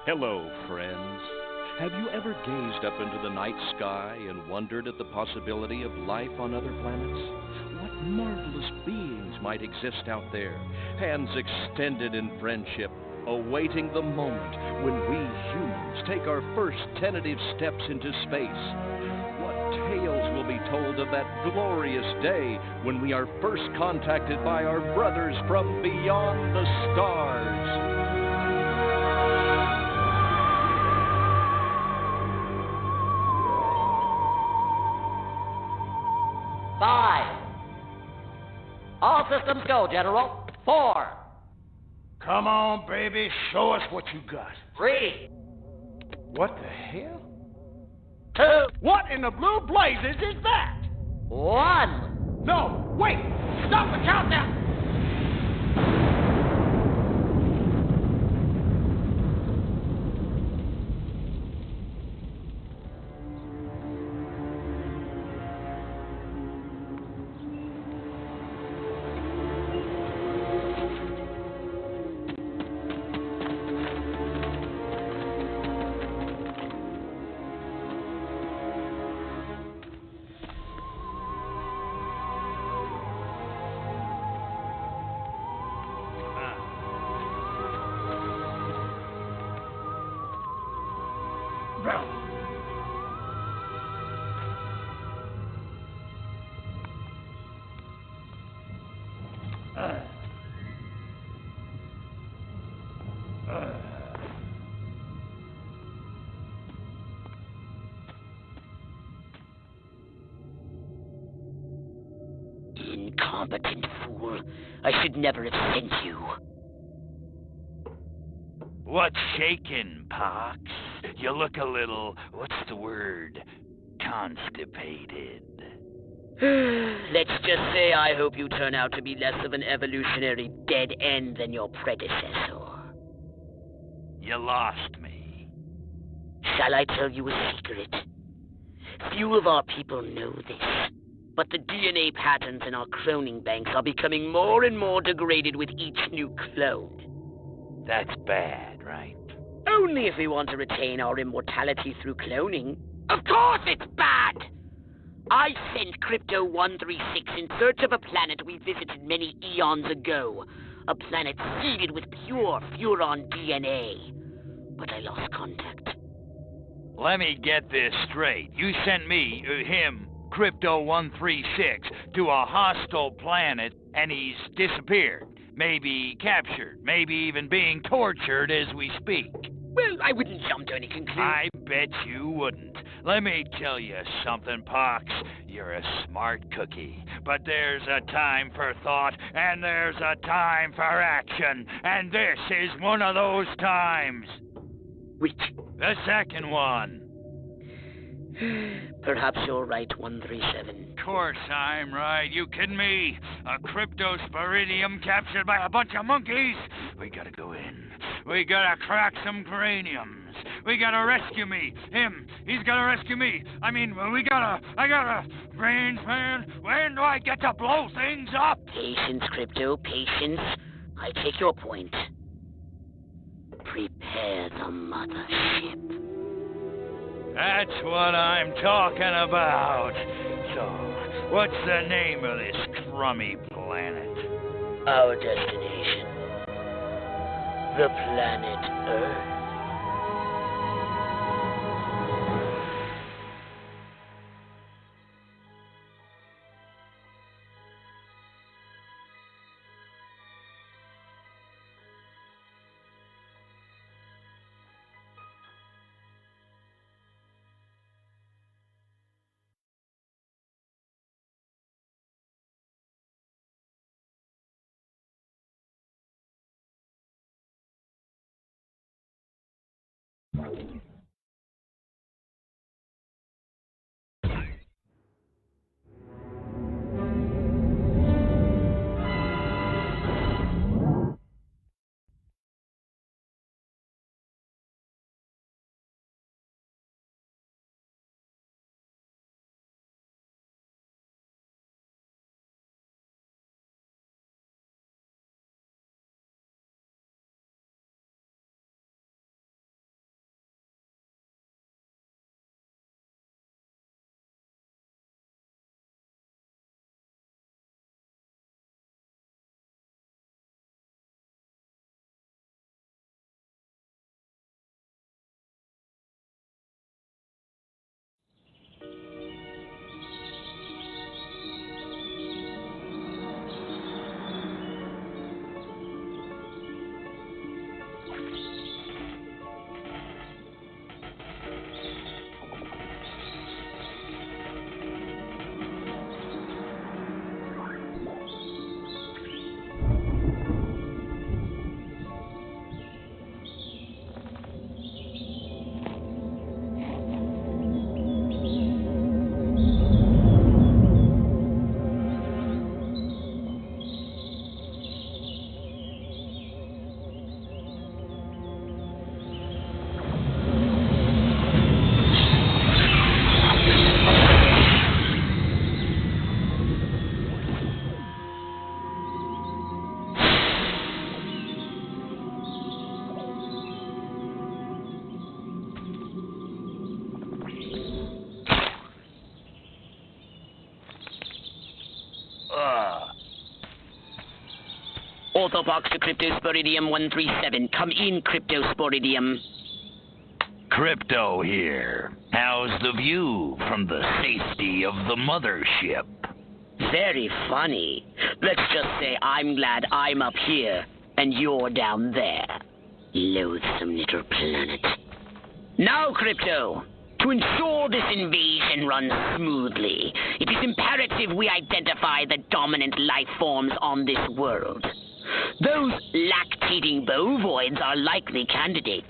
Hello, friends. Have you ever gazed up into the night sky and wondered at the possibility of life on other planets? What marvelous beings might exist out there, hands extended in friendship, awaiting the moment when we humans take our first tentative steps into space? What tales will be told of that glorious day when we are first contacted by our brothers from beyond the stars? 5. All systems go, General. 4. Come on, baby, show us what you got. 3. What the hell? 2. What in the blue blazes is that? 1. No, wait! Stop the countdown! Incompetent fool. I should never have sent you. What's shaking, Pox? You look a little, what's the word, constipated. Let's just say I hope you turn out to be less of an evolutionary dead end than your predecessor. You lost me. Shall I tell you a secret? Few of our people know this, but the DNA patterns in our cloning banks are becoming more and more degraded with each new clone. That's bad, right? Only if we want to retain our immortality through cloning. Of course it's bad! I sent Crypto-136 in search of a planet we visited many eons ago. A planet seeded with pure Furon DNA. But I lost contact. Let me get this straight. You sent me, him, Crypto-136, to a hostile planet, and he's disappeared. Maybe captured, maybe even being tortured as we speak. Well, I wouldn't jump to any conclusion. I bet you wouldn't. Let me tell you something, Pox. You're a smart cookie. But there's a time for thought, and there's a time for action. And this is one of those times. Which? The second one. Perhaps you're right, 137. Of course I'm right. You kidding me? A cryptosporidium captured by a bunch of monkeys? We gotta go in. We gotta crack some craniums. We gotta rescue me. Him. He's gotta rescue me. I gotta... Brains, man. When do I get to blow things up? Patience, Crypto, patience. I take your point. Prepare the mothership. That's what I'm talking about. So, what's the name of this crummy planet? Our destination. The planet Earth. Orthobox to Cryptosporidium 137. Come in, Cryptosporidium. Crypto here. How's the view from the safety of the mothership? Very funny. Let's just say I'm glad I'm up here and you're down there. Loathsome little planet. Now, Crypto, to ensure this invasion runs smoothly, it is imperative we identify the dominant life forms on this world. Those lactating bovoids are likely candidates.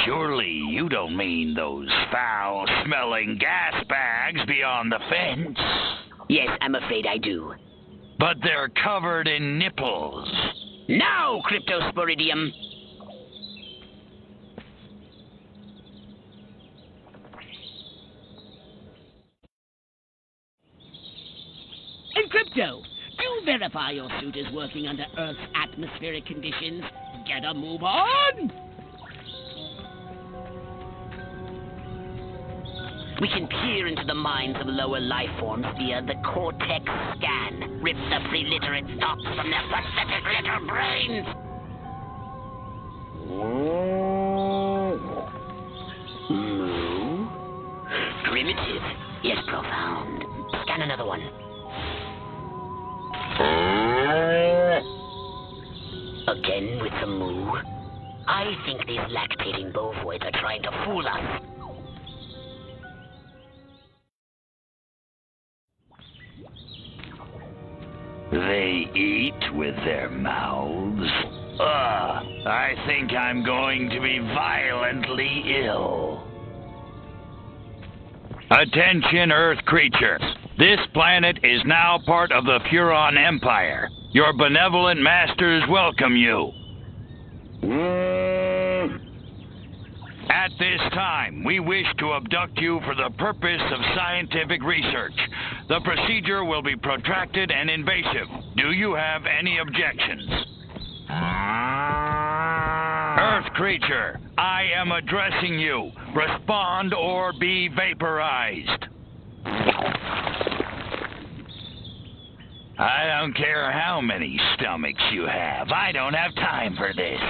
Surely you don't mean those foul-smelling gas bags beyond the fence? Yes, I'm afraid I do. But they're covered in nipples. Now, Cryptosporidium! And Crypto, do verify your suit is working under Earth's atmospheric conditions. Get a move on! We can peer into the minds of lower life forms via the Cortex scan. Rip the preliterate thoughts from their pathetic little brains. Moo. Primitive, yet profound. Scan another one. Again with the moo. I think these lactating bovoids are trying to fool us. They eat with their mouths. I think I'm going to be violently ill. Attention, Earth creatures. This planet is now part of the Furon Empire. Your benevolent masters welcome you. At this time, we wish to abduct you for the purpose of scientific research. The procedure will be protracted and invasive. Do you have any objections? Earth creature, I am addressing you. Respond or be vaporized. I don't care how many stomachs you have. I don't have time for this.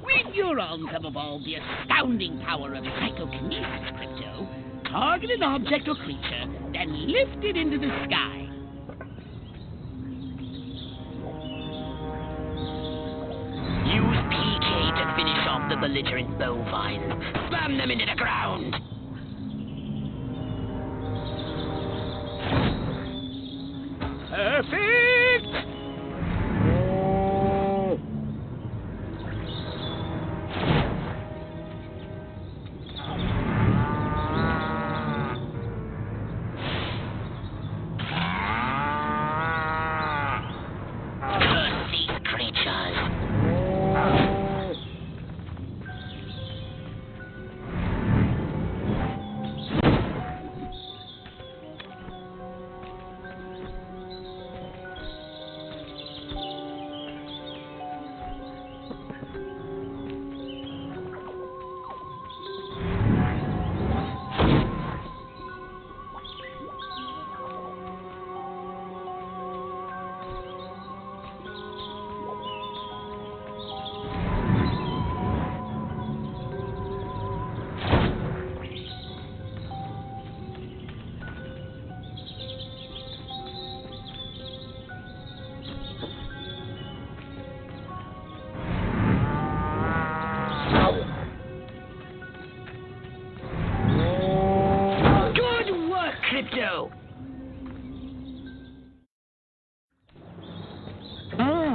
We neurons have evolved the astounding power of psychokinesis, Crypto. Target an object or creature, then lift it into the sky. Use PK to finish off the belligerent bovines. Slam them into the ground. Perfect!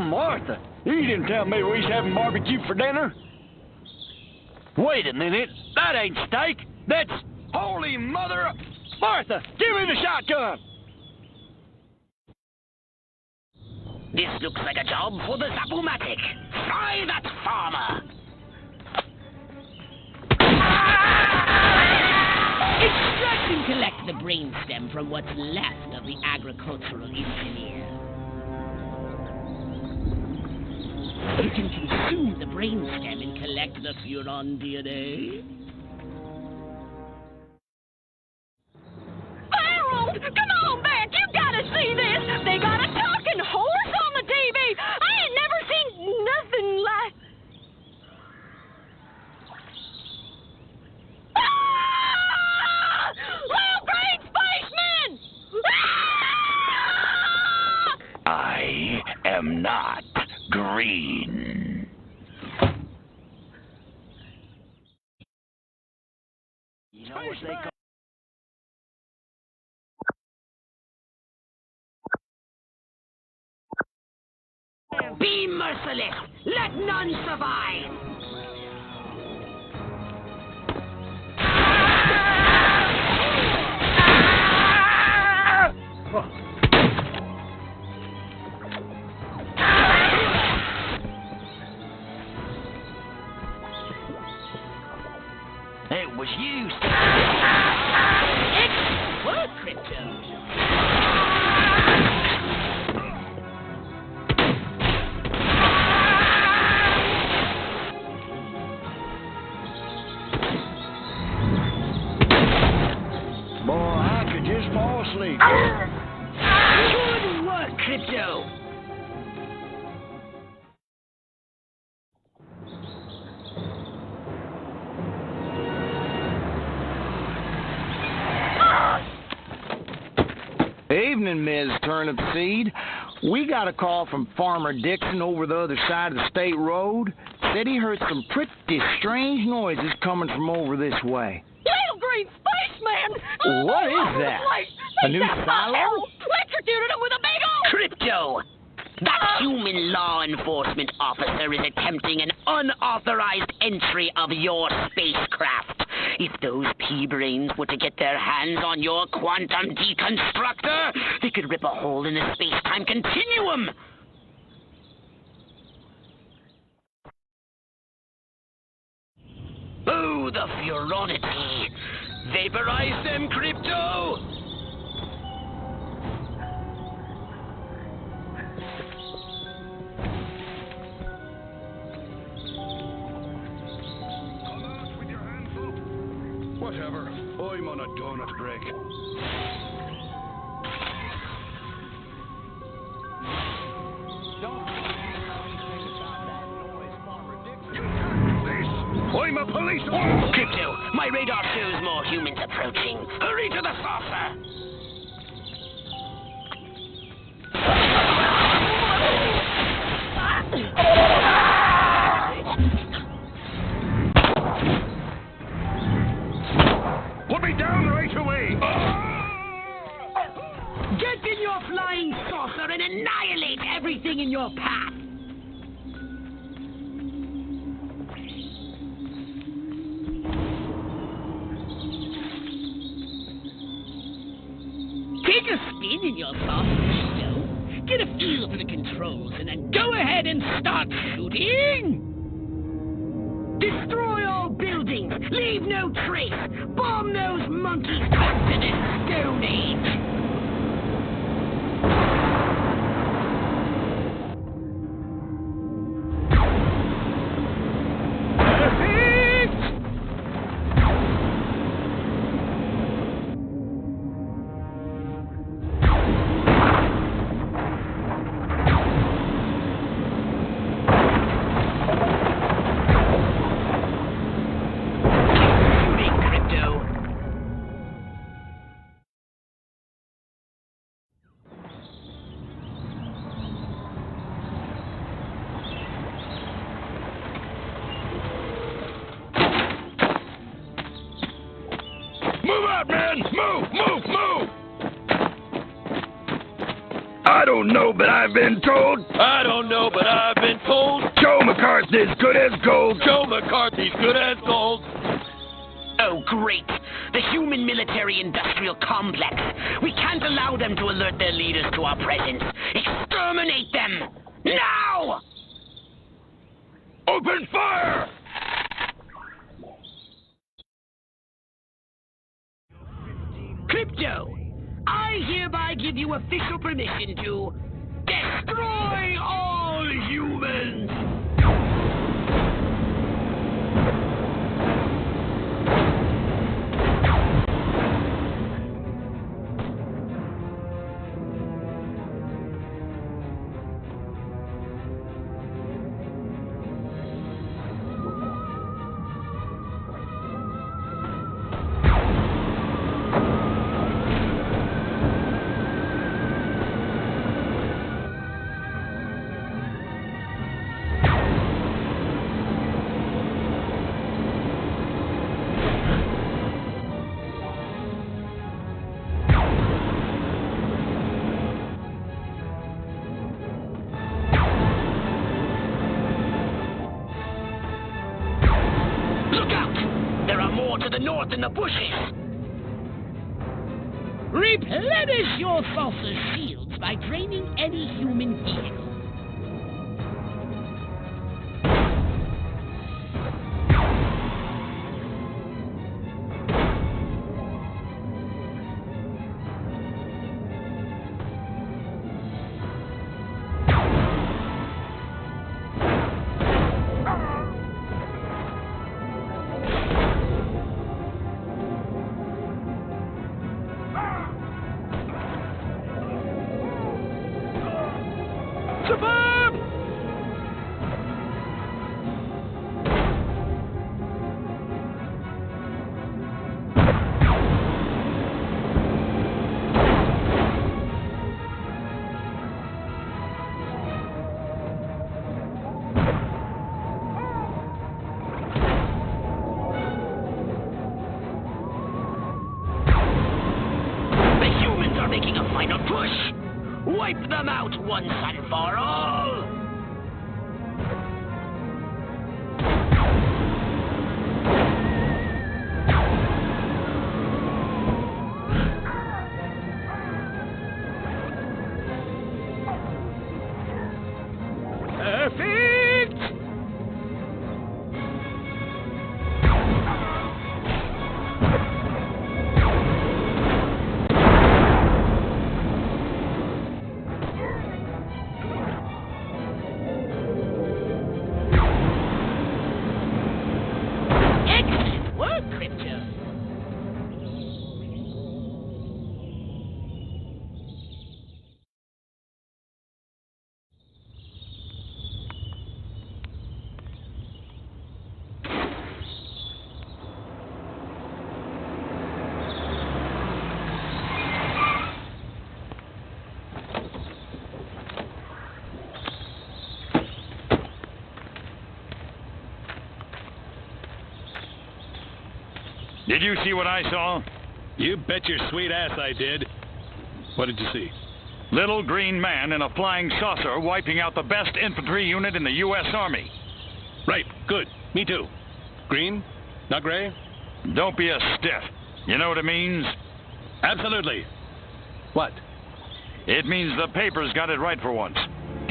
Martha, you didn't tell me we was having barbecue for dinner. Wait a minute, that ain't steak. That's holy mother of... Martha, give me the shotgun. This looks like a job for the Zapumatic. Fry that farmer! Extract and collect the brainstem from what's left of the agricultural engineer. You can consume the brainstem and collect the Furon DNA. clean. You know what they call... Be merciless! Let none survive! It was you, What, Crypto? boy, I could just fall asleep. Good work, Crypto! Evening, Ms. Turnip Seed. We got a call from Farmer Dixon over the other side of the state road. Said he heard some pretty strange noises coming from over this way. Little green spaceman! What is that? A new silo? Electrocuted him with a big old... Crypto! That human law enforcement officer is attempting an unauthorized entry of your spacecraft. If those pea-brains were to get their hands on your quantum deconstructor, they could rip a hole in the space-time continuum. Oh, the furonity. Vaporize them, Crypto! Whatever. I'm on a donut break. I'm a policeman! Crypto, my radar shows more humans approaching. Hurry to the saucer! Put me down right away! Get in your flying saucer and annihilate everything in your path! Take a spin in your saucer, Crypto. Get a feel for the controls and then go ahead and start shooting! Destroy all buildings! Leave no trace! Bomb those monkeys trapped in a stone age! I don't know, but I've been told. I don't know, but I've been told. Joe McCarthy's good as gold. Joe McCarthy's good as gold. Oh, great. The human military-industrial complex. We can't allow them to alert their leaders to our presence. Exterminate them! Now! Open fire! Crypto, I hereby give you official permission to destroy all humans! north in the bushes. Replenish your saucer shields by draining any human vehicle. Making a final push! Wipe them out once and for all! Perfect! Did you see what I saw? You bet your sweet ass I did. What did you see? Little green man in a flying saucer wiping out the best infantry unit in the U.S. Army. Right, good. Me too. Green? Not gray? Don't be a stiff. You know what it means? Absolutely. What? It means the paper's got it right for once.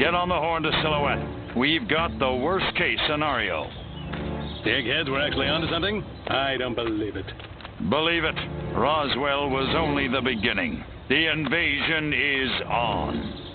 Get on the horn to Silhouette. We've got the worst case scenario. The eggheads were actually onto something? I don't believe it. Believe it, Roswell was only the beginning. The invasion is on.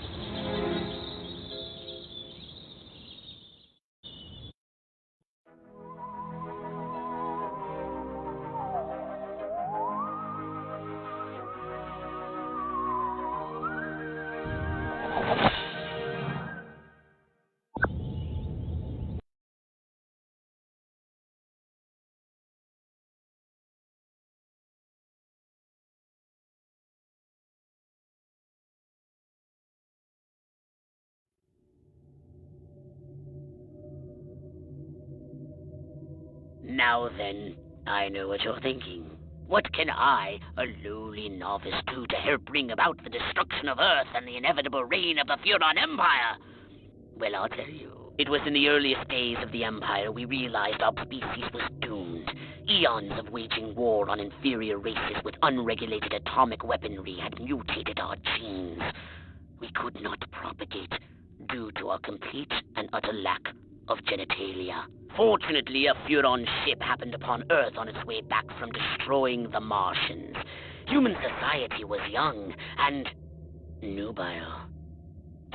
Now then, I know what you're thinking. What can I, a lowly novice, do to help bring about the destruction of Earth and the inevitable reign of the Furon Empire? Well, I'll tell you. It was in the earliest days of the Empire we realized our species was doomed. Eons of waging war on inferior races with unregulated atomic weaponry had mutated our genes. We could not propagate due to our complete and utter lack of genitalia. Fortunately, a Furon ship happened upon Earth on its way back from destroying the Martians. Human society was young and nubile.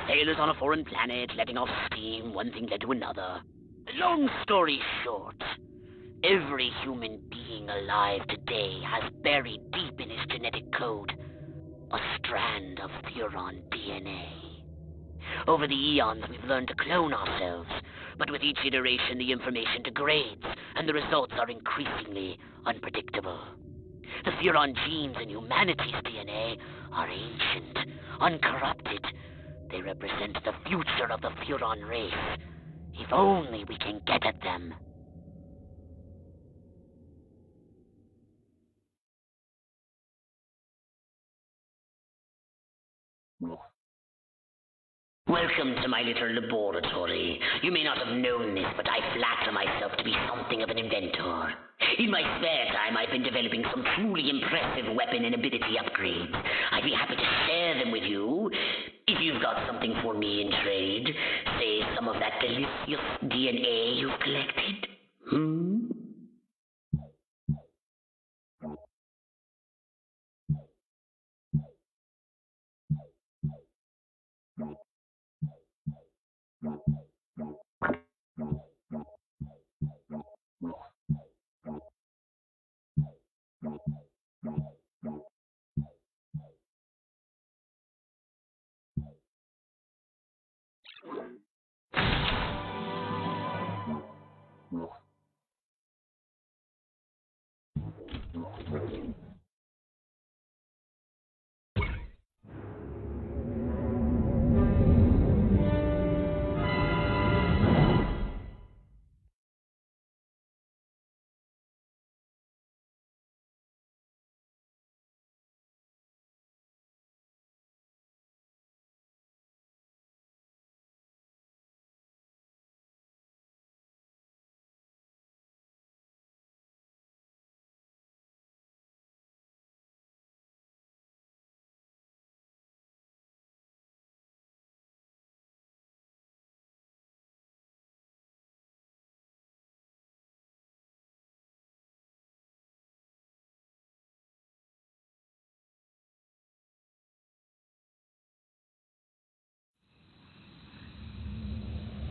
Sailors on a foreign planet, letting off steam, one thing led to another. Long story short, every human being alive today has buried deep in his genetic code a strand of Furon DNA. Over the eons, we've learned to clone ourselves, but with each iteration, the information degrades, and the results are increasingly unpredictable. The Furon genes in humanity's DNA are ancient, uncorrupted. They represent the future of the Furon race. If only we can get at them. Welcome to my little laboratory. You may not have known this, but I flatter myself to be something of an inventor. In my spare time, I've been developing some truly impressive weapon and ability upgrades. I'd be happy to share them with you. If you've got something for me in trade, say some of that delicious DNA you've collected.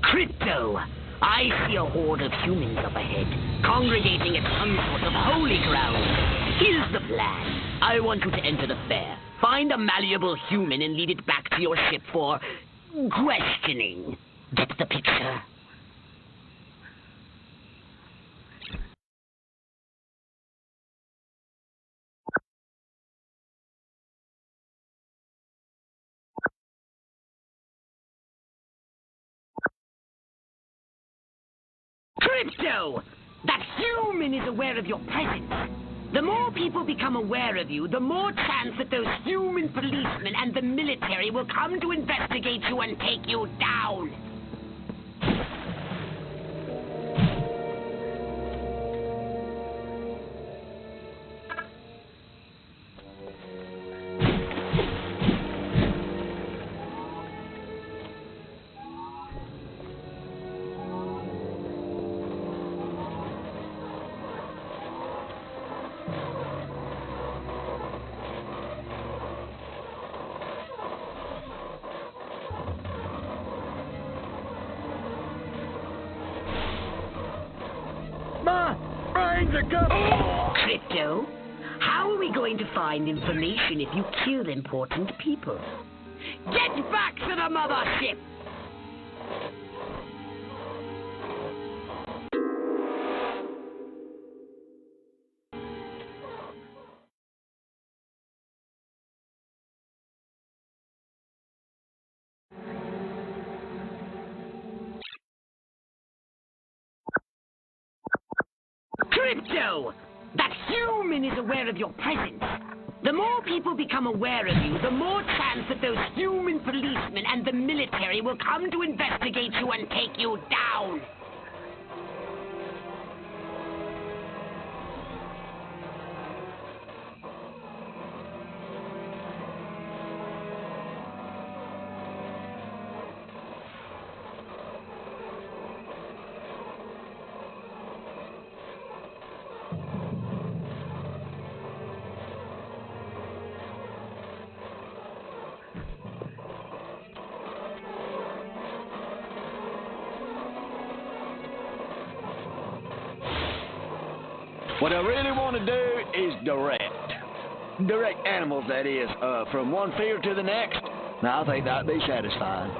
Crypto! I see a horde of humans up ahead, congregating at some sort of holy ground. Here's the plan. I want you to enter the fair, find a malleable human and lead it back to your ship for questioning. Get the picture? Crypto! That human is aware of your presence. The more people become aware of you, the more chance that those human policemen and the military will come to investigate you and take you down. Crypto, how are we going to find information if you kill important people? Get back to the mothership! Crypto! That human is aware of your presence. The more people become aware of you, the more chance that those human policemen and the military will come to investigate you and take you down. What I really want to do is direct animals, that is, from one field to the next. Now, I think that'd be satisfying.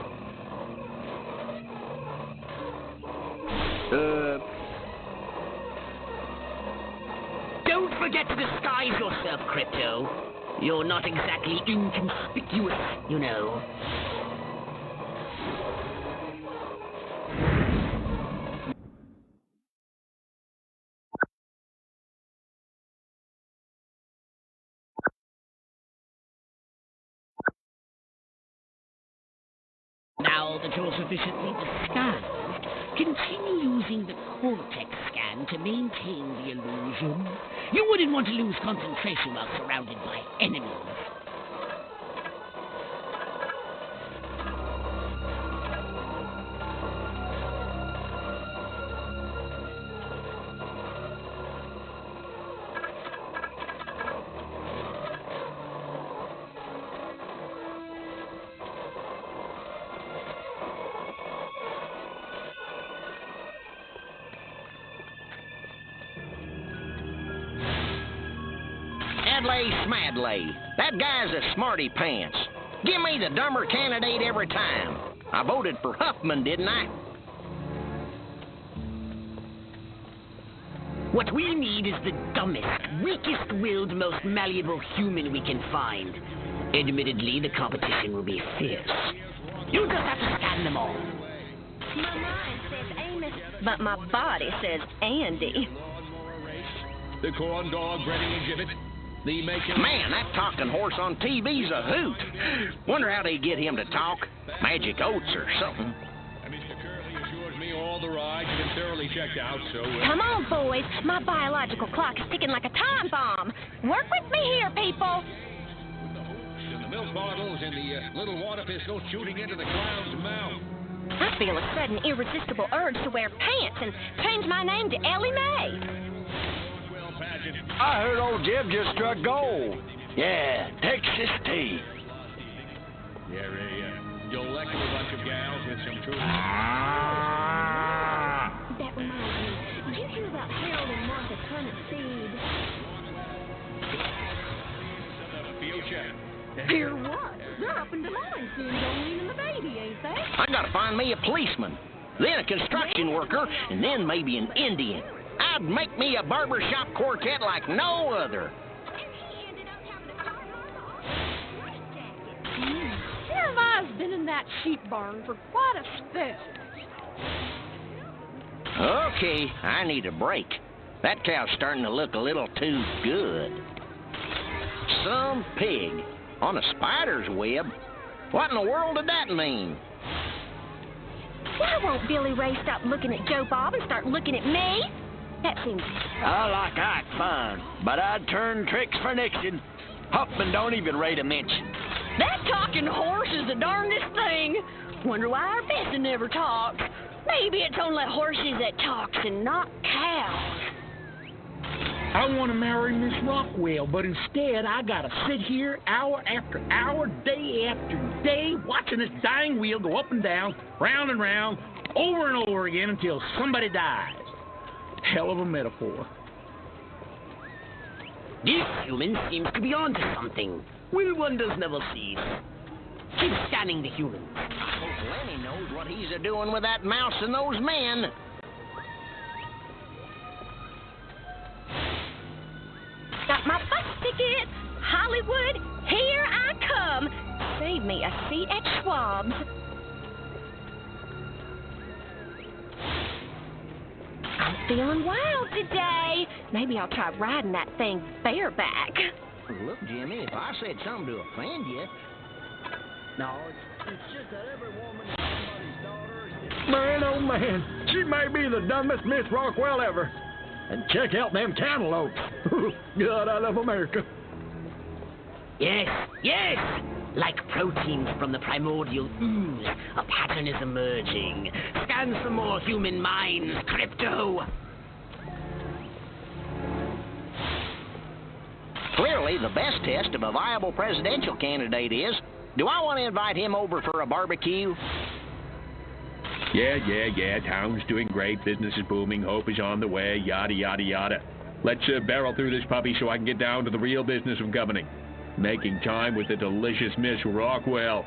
Don't forget to disguise yourself, Crypto. You're not exactly inconspicuous, you know. Now that you're sufficiently disguised, continue using the Cortex scan to maintain the illusion. You wouldn't want to lose concentration while surrounded by enemies. Adlai Smadley. That guy's a smarty pants. Give me the dumber candidate every time. I voted for Huffman, didn't I? What we need is the dumbest, weakest-willed, most malleable human we can find. Admittedly, the competition will be fierce. You just have to scan them all. My mind says Amos, but my body says Andy. The corn dog breeding exhibit. The making... Man, that talking horse on TV's a hoot. Wonder how they get him to talk. Magic oats or something. Mr. Curley assures me all the rides have been thoroughly checked out, so... Come on, boys. My biological clock is ticking like a time bomb. Work with me here, people. With the hoops and the milk bottles and the little water pistols shooting into the clown's mouth. I feel a sudden irresistible urge to wear pants and change my name to Ellie Mae. I heard old Jeb just struck gold. Yeah, Texas tea. Yeah, a delectable bunch of gals with some true... That reminds me. Did you hear about Harold and Martha Turnip Seed? Future. Hear what? They're up in Des Moines doing Jolene and the baby, ain't they? I gotta find me a policeman, then a construction worker, and then maybe an Indian. I'd make me a barbershop quartet like no other. Here have I been in that sheep barn for quite a spell. Okay, I need a break. That cow's starting to look a little too good. Some pig on a spider's web? What in the world did that mean? Why won't Billy Ray stop looking at Joe Bob and start looking at me? That seems... I like Ike fine, but I'd turn tricks for Nixon. Huffman don't even rate a mention. That talking horse is the darndest thing. Wonder why our Bessie never talks. Maybe it's only horses that talks and not cows. I want to marry Miss Rockwell, but instead I gotta sit here hour after hour, day after day, watching this dang wheel go up and down, round and round, over and over again until somebody dies. Hell of a metaphor. This human seems to be onto something. Will wonders never cease. Keep scanning the humans. I hope Lenny knows what he's a-doing with that mouse and those men. Got my bus ticket. Hollywood, here I come. Save me a seat at Schwab's. I'm feeling wild today. Maybe I'll try riding that thing bareback. Look, Jimmy, if I said something to offend you... No, it's just that every woman is somebody's daughter. Man, oh man, she may be the dumbest Miss Rockwell ever. And check out them cantaloupes. God, I love America. Yes, yes! Like proteins from the primordial ooze, a pattern is emerging. Scan some more human minds, Crypto! Clearly, the best test of a viable presidential candidate is, do I want to invite him over for a barbecue? Yeah. Town's doing great. Business is booming. Hope is on the way. Yada, yada, yada. Let's barrel through this puppy so I can get down to the real business of governing. Making time with the delicious Miss Rockwell.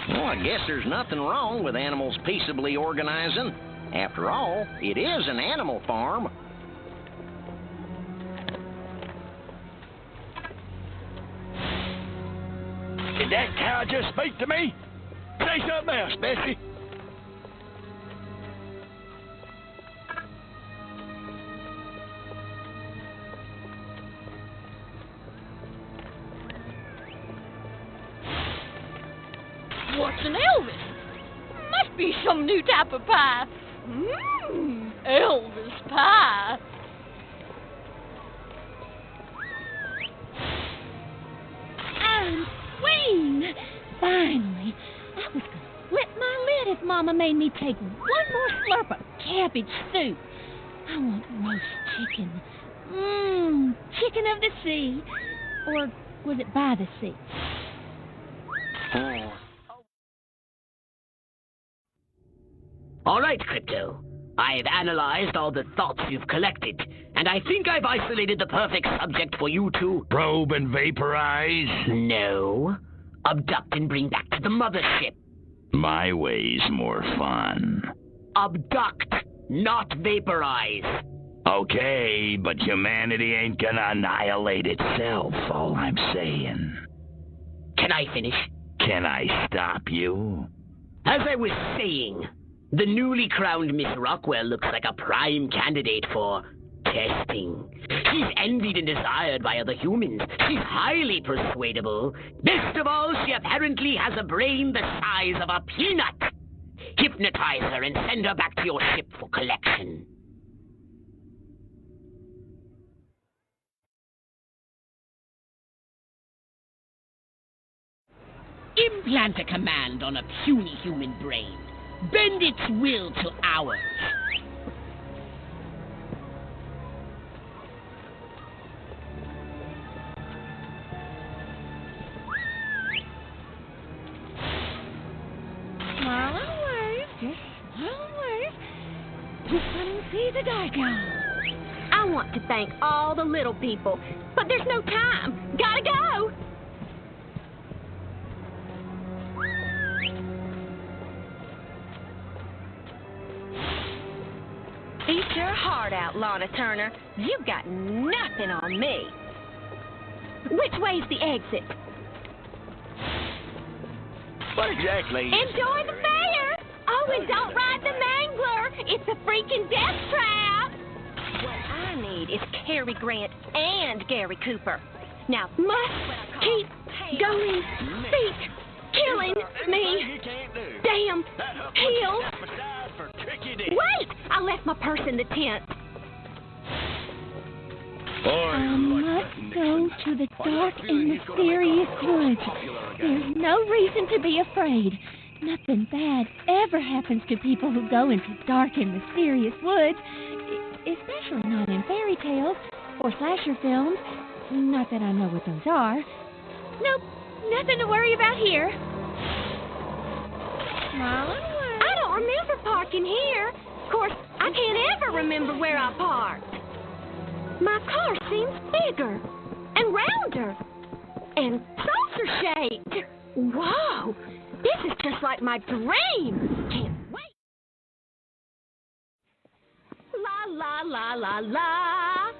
Well, I guess there's nothing wrong with animals peaceably organizing. After all, it is an animal farm. Did that cow just speak to me? Say something else, Bessie. What's an Elvis? Must be some new type of pie. Elvis pie. I'm queen! Finally. I was gonna flip my lid if Mama made me take one more slurp of cabbage soup. I want roast chicken. Chicken of the sea. Or was it by the sea? All right, Crypto. I've analyzed all the thoughts you've collected, and I think I've isolated the perfect subject for you to... Probe and vaporize? No. Abduct and bring back to the mothership. My way's more fun. Abduct, not vaporize. Okay, but humanity ain't gonna annihilate itself, all I'm saying. Can I finish? Can I stop you? As I was saying, the newly crowned Miss Rockwell looks like a prime candidate for testing. She's envied and desired by other humans. She's highly persuadable. Best of all, she apparently has a brain the size of a peanut. Hypnotize her and send her back to your ship for collection. Implant a command on a puny human brain. Bend its will to ours. Smile and wave. Just smile and wave. Just let him see the Diagon. I want to thank all the little people, but there's no time. Gotta go. Eat your heart out, Lana Turner. You've got nothing on me. Which way's the exit? What exactly? Enjoy the fair! Oh, and don't ride the Mangler! It's a freaking death trap! What I need is Cary Grant and Gary Cooper. Now, must keep going. Feet killing me. Damn heels. Wait! I left my purse in the tent. I must go to the dark and mysterious woods. There's no reason to be afraid. Nothing bad ever happens to people who go into dark and mysterious woods, especially not in fairy tales or slasher films. Not that I know what those are. Nope, nothing to worry about here. Smile and wave. I don't remember parking here. Of course, I can't ever remember where I parked. My car seems bigger and rounder and saucer-shaped. Whoa! This is just like my dream. Can't wait. La la la la la.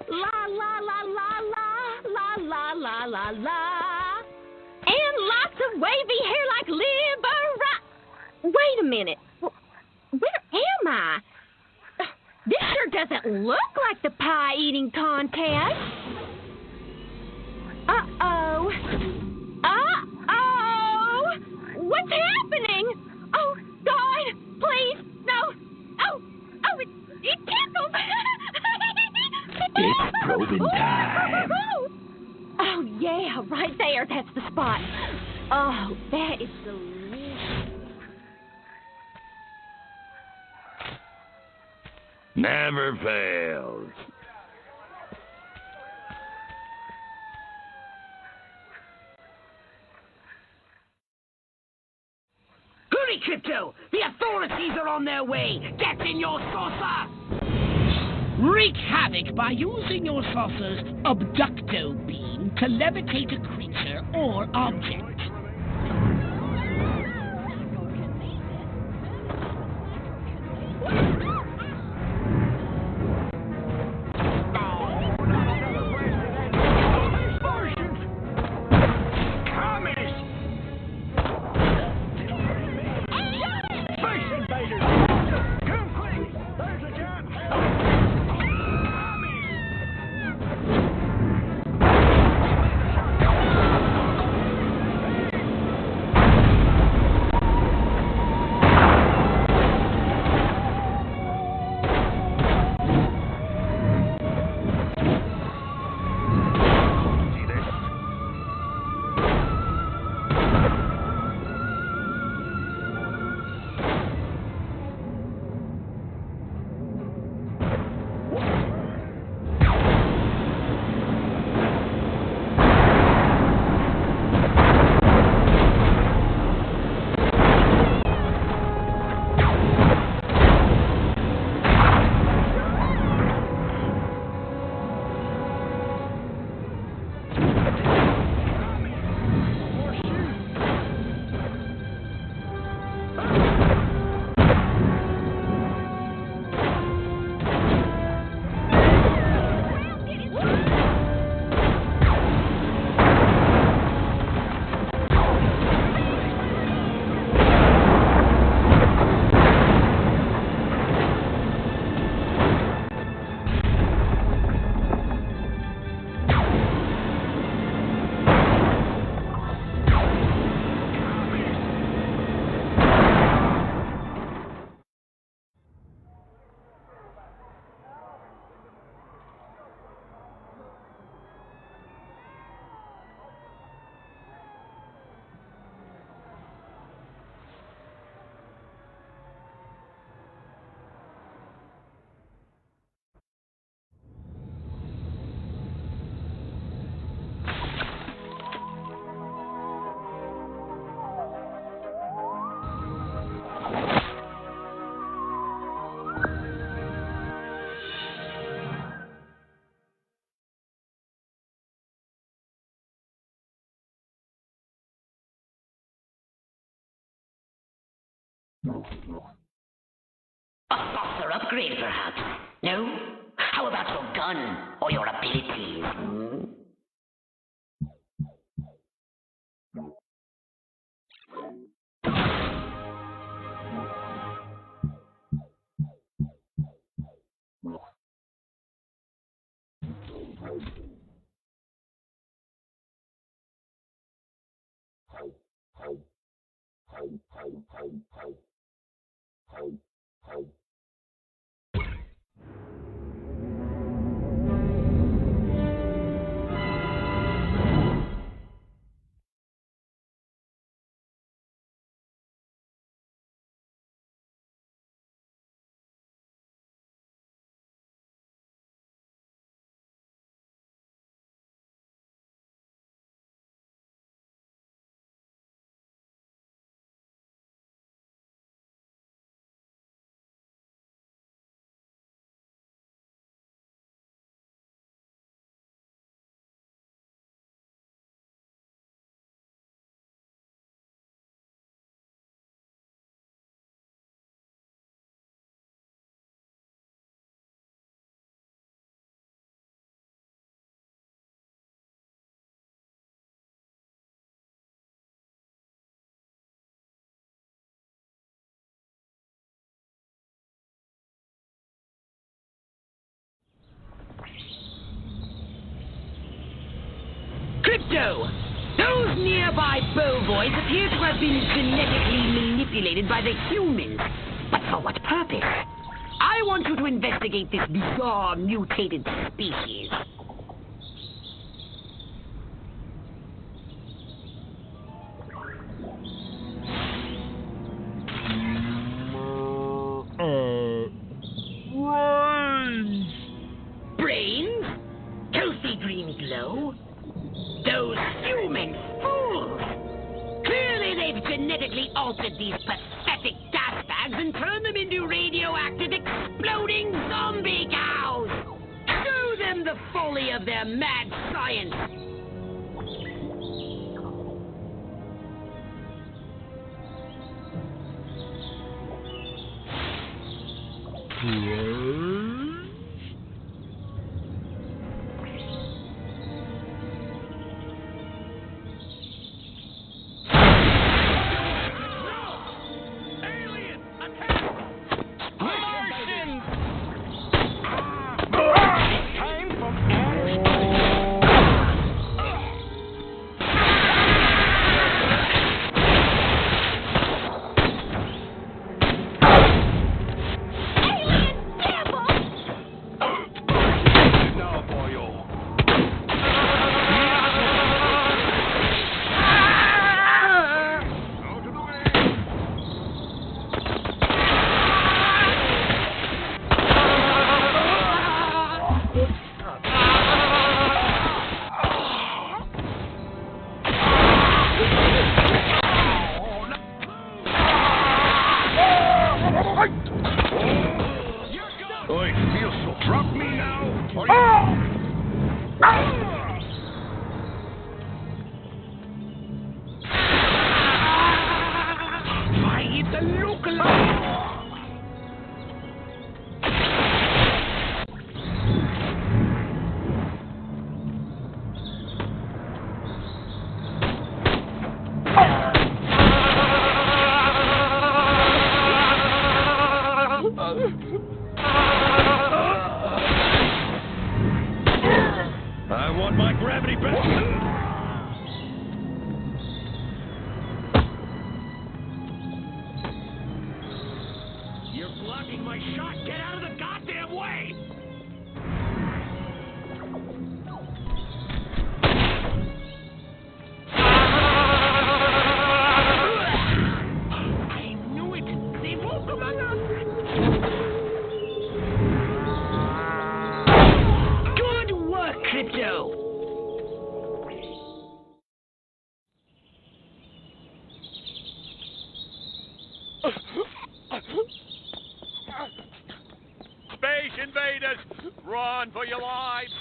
La la la la la. La la la la la. And lots of wavy hair like Libera. Wait a minute. Where am I? This sure doesn't look like the pie-eating contest. Uh-oh. Uh-oh. What's happening? Oh, God, please, no. Oh, it tickles. It's probing time. Oh, yeah, right there. That's the spot. Oh, that is delicious. Never fails. Hurry, Crypto! The authorities are on their way! Get in your saucer! Wreak havoc by using your saucer's abducto beam to levitate a creature or object. A saucer upgrade, perhaps? No? How about your gun or your abilities? Hmm? Crypto! Those nearby Bovoids appear to have been genetically manipulated by the humans. But for what purpose? I want you to investigate this bizarre mutated species. Brains? Toasty green glow? Those human fools! Clearly they've genetically altered these pathetic gas bags and turned them into radioactive exploding zombie cows! Show them the folly of their mad science! I want my gravity back. You're blocking my shot. Get out of the goddamn way! I knew it. They won't come on us. Good work, Crypto. Space invaders! Run for your lives!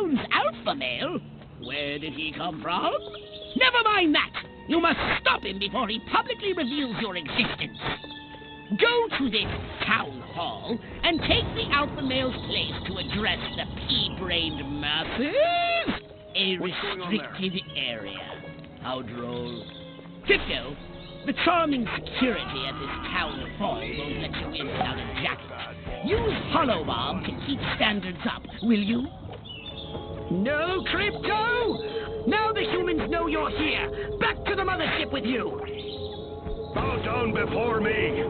town's alpha male? Where did he come from? Never mind that! You must stop him before he publicly reveals your existence. Go to this town hall and take the alpha male's place to address the pea-brained masses. A restricted area. How droll. Crypto, the charming security at this town hall won't let you in without a jacket. Use Holobob to keep standards up, will you? No, Crypto! Now the humans know you're here. Back to the mothership with you. Bow down before me.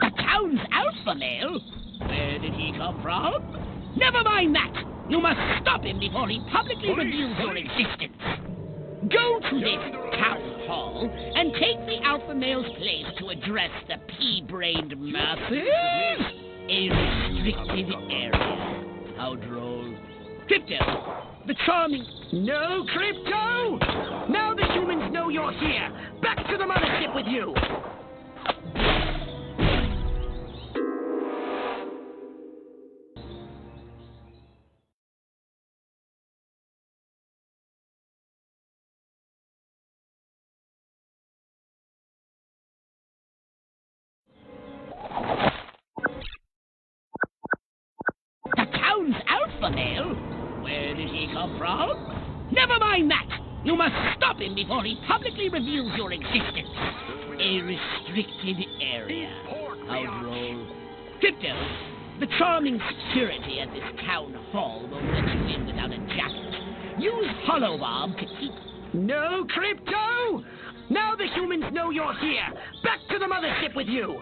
The town's alpha male? Where did he come from? Never mind that! You must stop him before he publicly reveals your existence. Go to this town hall and take the alpha male's place to address the pea-brained masses. A restricted area. How droll. Crypto, the charming... No, Crypto! Now the humans know you're here. Back to the mothership with you. The town's alpha male? Where did he come from? Never mind that! You must stop him before he publicly reveals your existence. A restricted area. How droll. Crypto, the charming security at this town hall won't let you in without a jacket. Use Holobob to keep... No, Crypto! Now the humans know you're here. Back to the mothership with you.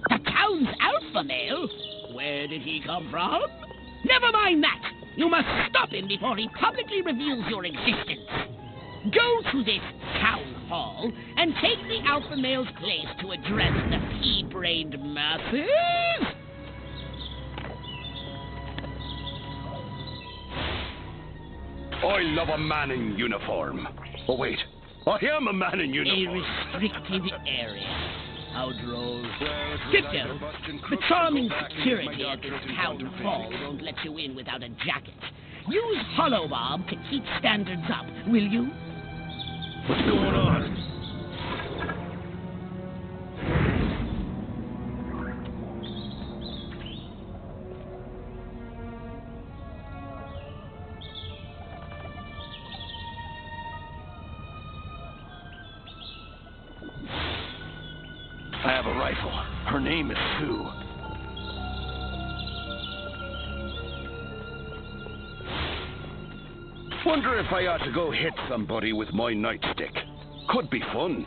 The town's alpha male? Where did he come from? Never mind that! You must stop him before he publicly reveals your existence. Go to this town hall and take the alpha male's place to address the pea-brained masses. I love a man in uniform. Oh, wait. I am a man in uniform. A restricted area. How droll. Crypto, the charming security at this town hall won't let you in without a jacket. Use Holobob to keep standards up, will you? What's going on? I have a rifle. Her name is Sue. Wonder if I ought to go hit somebody with my nightstick. Could be fun.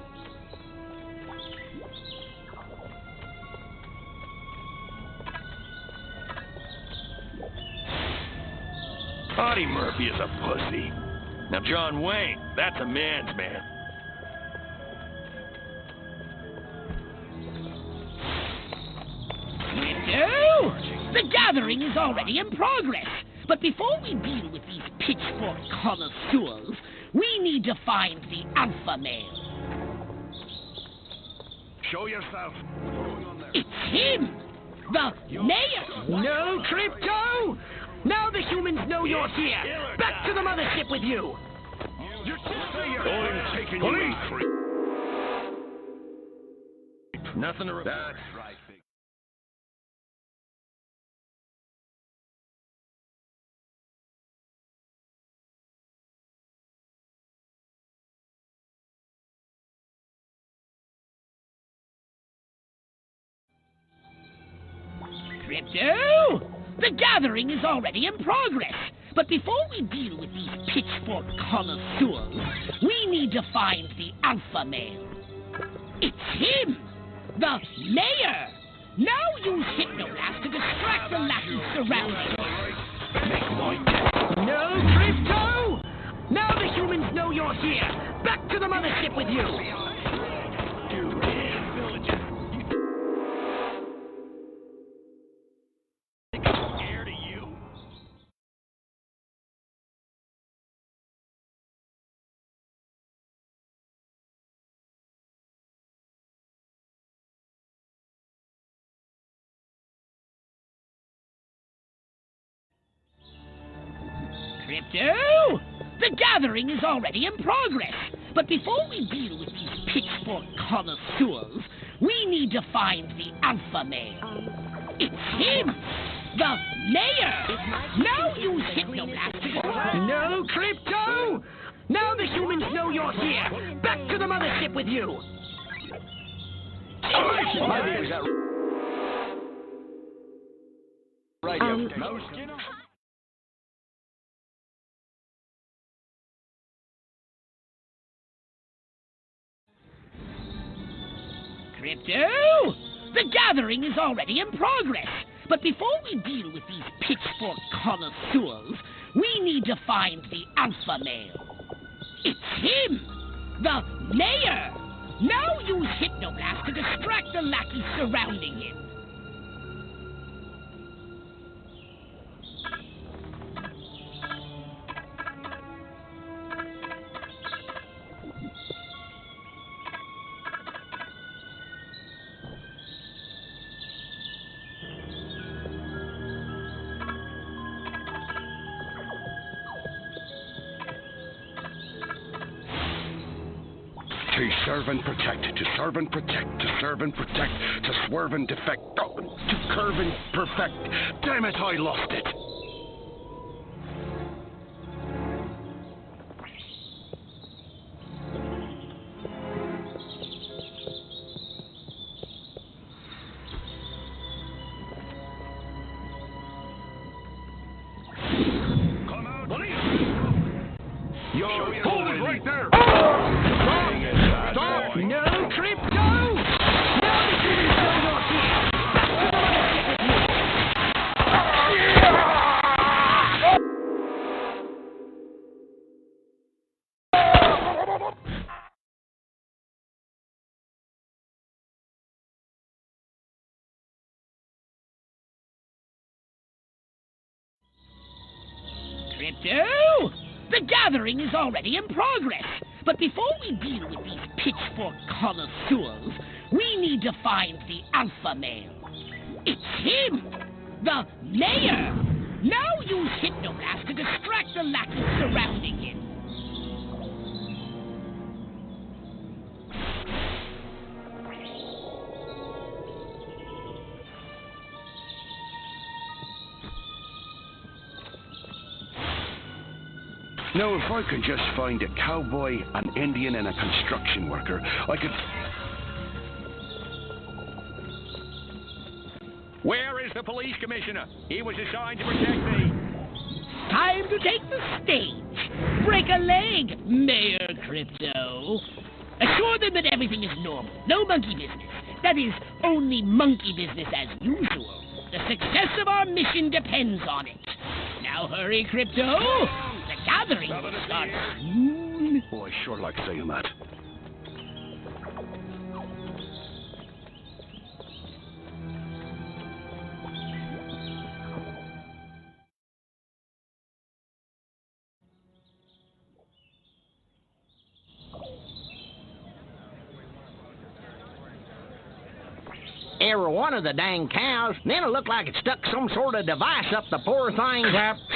Audie Murphy is a pussy. Now John Wayne, that's a man's man. No! The gathering is already in progress. But before we deal with these pitchfork connoisseurs, we need to find the alpha male. Show yourself. It's him! The mayor! No, Crypto! Now the humans know you're here. Back to the mothership with you. I'm taking you. Nothing to report. That's right. Crypto! The gathering is already in progress. But before we deal with these pitchfork connoisseurs, we need to find the alpha male. It's him! The mayor! Now use Hypnoblast to distract the lackeys surrounding him. No, Crypto! Now the humans know you're here! Back to the mothership with you! Crypto! The gathering is already in progress. But before we deal with these pitchfork connoisseurs, we need to find the alpha male. It's him! The mayor! Now use Hypnoblast to... No, Crypto! Now the humans know you're here! Back to the mothership with you! Crypto! The gathering is already in progress. But before we deal with these pitchfork connoisseurs, we need to find the alpha male. It's him! The mayor! Now use Hypnoblast to distract the lackeys surrounding him. To serve and protect, to serve and protect, to serve and protect, to swerve and defect, oh, to curve and perfect. Damn it, I lost it. Come out, You're hold it right there. Stop! No, Crypto! Now the humans know you're here! Back to the mothership with you! Crypto! The gathering is already in progress. But before we deal with these pitchfork connoisseurs, we need to find the alpha male. It's him! The mayor! Now use Hypnoblast to distract the lackeys surrounding him. Now, if I could just find a cowboy, an Indian, and a construction worker, I could... Where is the police commissioner? He was assigned to protect me. Time to take the stage. Break a leg, Mayor Crypto. Assure them that everything is normal. No monkey business. That is, only monkey business as usual. The success of our mission depends on it. Now hurry, Crypto. The gathering will start soon. Oh, I sure like saying that. Every one of the dang cows, then it looked like it stuck some sort of device up the poor thing's...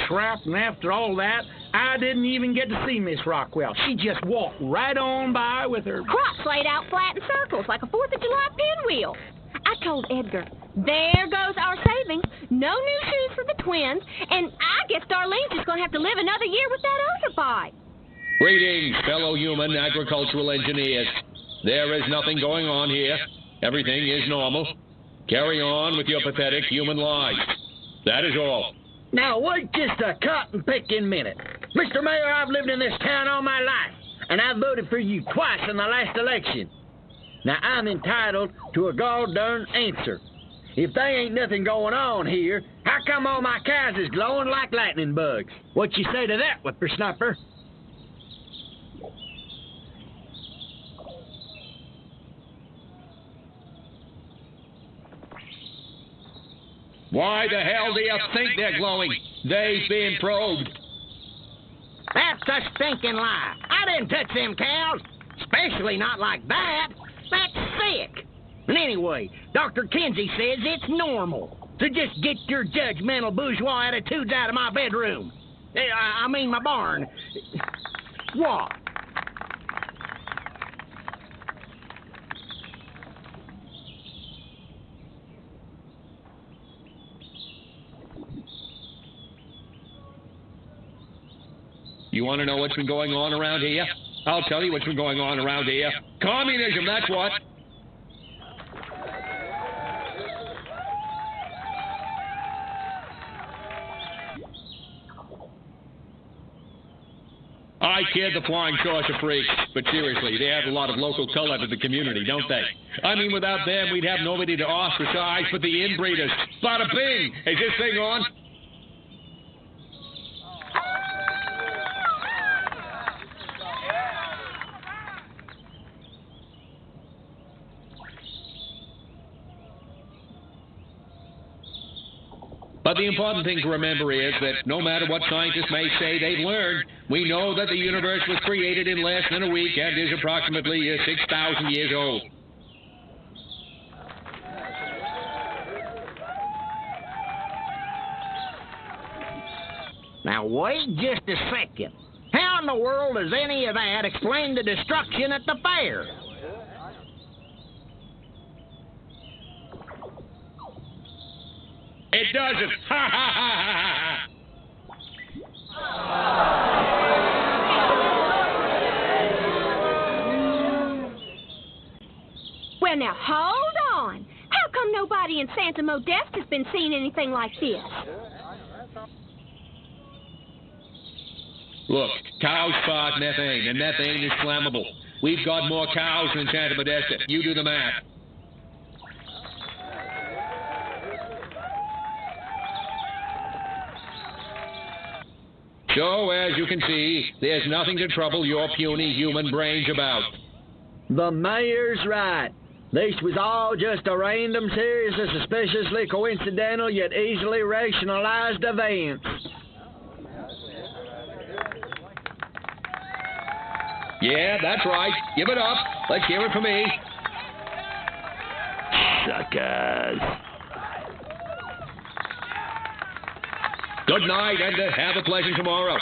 Crap, and after all that, I didn't even get to see Miss Rockwell. She just walked right on by with her... Crops laid out flat in circles like a 4th of July pinwheel. I told Edgar, there goes our savings, no new shoes for the twins, and I guess Darlene's just going to have to live another year with that other bite. Greetings, fellow human agricultural engineers. There is nothing going on here. Everything is normal. Carry on with your pathetic human lives. That is all. Now, wait just a cotton-picking minute. Mr. Mayor, I've lived in this town all my life, and I voted for you twice in the last election. Now, I'm entitled to a gall-darn answer. If there ain't nothing going on here, how come all my cows is glowing like lightning bugs? What you say to that, whippersnapper? Why the hell do you think they're glowing? They've been probed. That's a stinking lie. I didn't touch them cows. Especially not like that. That's sick. And anyway, Dr. Kinsey says it's normal. So just get your judgmental bourgeois attitudes out of my bedroom. I mean my barn. What? You want to know what's been going on around here? I'll tell you what's been going on around here. Communism, that's what. I kid the flying saucer freaks, but seriously, they add a lot of local color to the community, don't they? I mean, without them, we'd have nobody to ostracize but the inbreeders. Bada bing! Is this thing on? But the important thing to remember is that no matter what scientists may say they've learned, we know that the universe was created in less than a week and is approximately 6,000 years old. Now, wait just a second. How in the world does any of that explain the destruction at the fair? It doesn't. Ha ha ha ha ha. Well, now, hold on. How come nobody in Santa Modeste has been seeing anything like this? Look, cows fart methane, and methane is flammable. We've got more cows than Santa Modeste. You do the math. So, as you can see, there's nothing to trouble your puny human brains about. The mayor's right. This was all just a random series of suspiciously coincidental yet easily rationalized events. Yeah, that's right. Give it up. Let's hear it from me. Suckers. Good night, and have a pleasant tomorrow.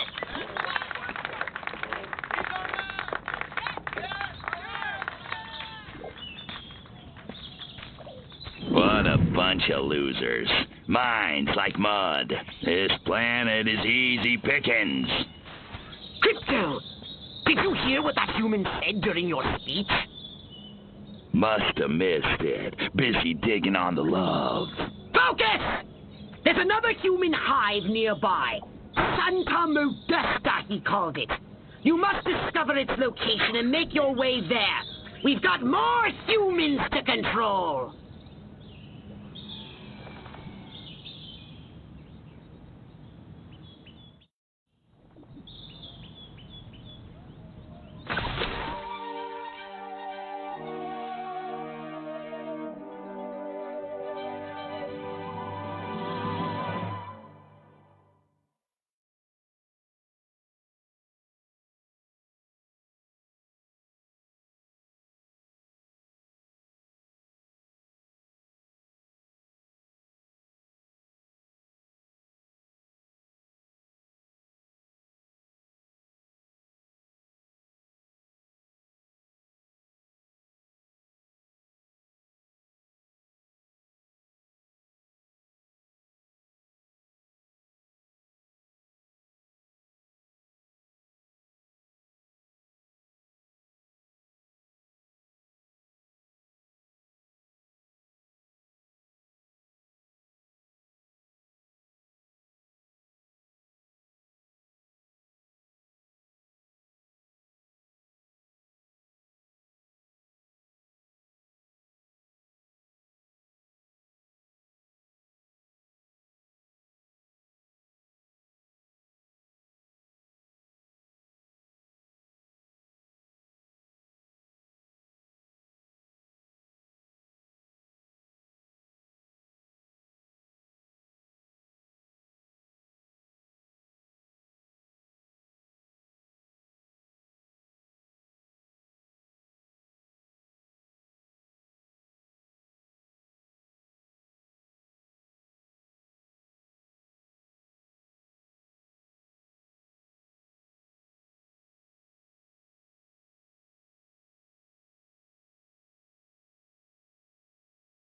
What a bunch of losers. Minds like mud. This planet is easy pickings. Crypto, did you hear what that human said during your speech? Must have missed it. Busy digging on the love. Focus! There's another human hive nearby. Santa Modesta, he called it. You must discover its location and make your way there. We've got more humans to control.